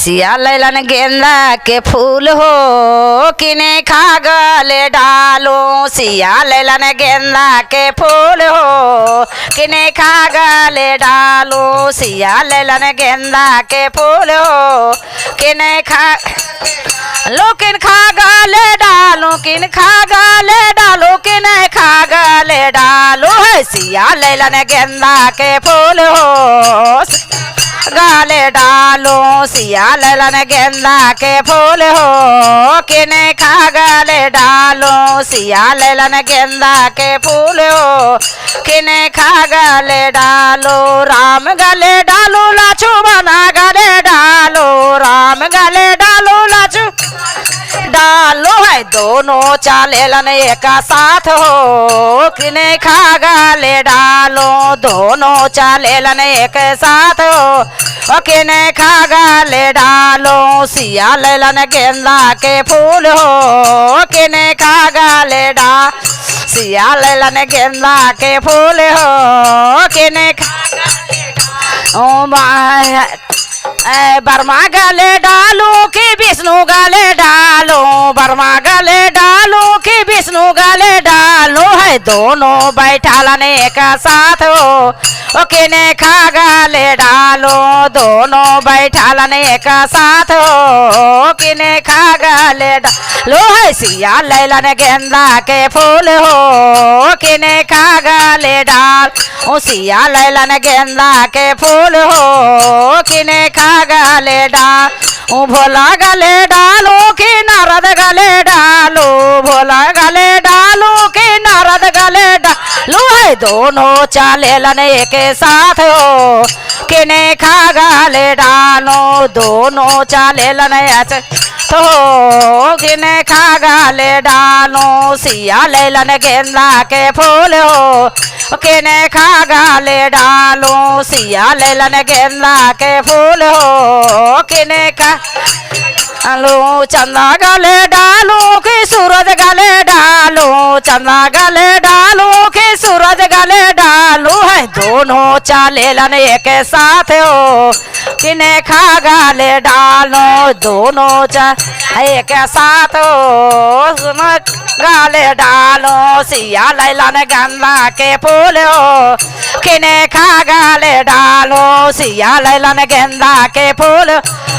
सिया लैलन गेंदा के फूल हो किने खा गले डालो सिया लैलन गेंदा के फूल हो किने खा गले डालो सिया लैलन गेंदा के फूल हो किने खा लो किन खा गले डालो किन खा गले डालो किन खा गले डालो है सिया लैलन गेंदा के फूल हो गाले डालो सिया लैलन गेंदा के फूल हो किने खा गले डालो सिया लैलन गेंदा के फूल हो किने खा गले डालो राम गले डालो लाछू बना गले डालो राम गले डालो लाछू डालो है दोनों चालेलन एक साथ हो किने खा गले डालो दोनों चालेलन एक साथ हो किने खा गले डालो सिया लैलन गेंदा के फूल हो किने खा गले डा सिया लैलन गेंदा के फूल हो किने खा ओ माया बर्मा गले डालो कि विष्णु गले डालो बर्मा गले डालो कि विष्णु गले डालो है दोनों बैठालन एक साथ हो किने खा गले डालो दोनों बैठालन एक साथ हो किने खा गले डालो है सिया लैलन गेंदा के फूल हो किने खा गले डाल ओ सिया लैलन गेंदा के फूल हो किने खा गले डाल ओ भोला गले डालो कि नारद गले डालो भोला गले डालो कि नारद गले डालो है दोनों चालेलन एक साथ हो किने खा गले डालो दोनों चालेलन तो किने खा गले डालो सिया लैलन गेंदा के फूल हो किने खा गले डालो सिया लैलन गेंदा के फूल हो किने खा लो चंदा गले डालो कि सूरज गले डालो चंदा गले डालो कि सूरज गले डालो है दोनों चालेलन एक साथ हो किने खा गले डालो दोनों एक साथ हो गले डालो सिया लैलन गेंदा के फूल हो किने खा गले डालो सिया लैलन गेंदा के फूल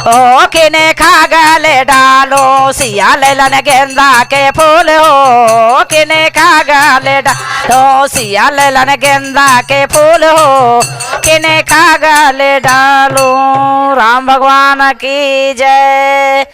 हो किने खा गले डालो सिया लैलन गेंदा के फूल हो किने खा गले डालो सिया लैलन गेंदा के फूल हो किने खा गले डालो। राम भगवान की जय।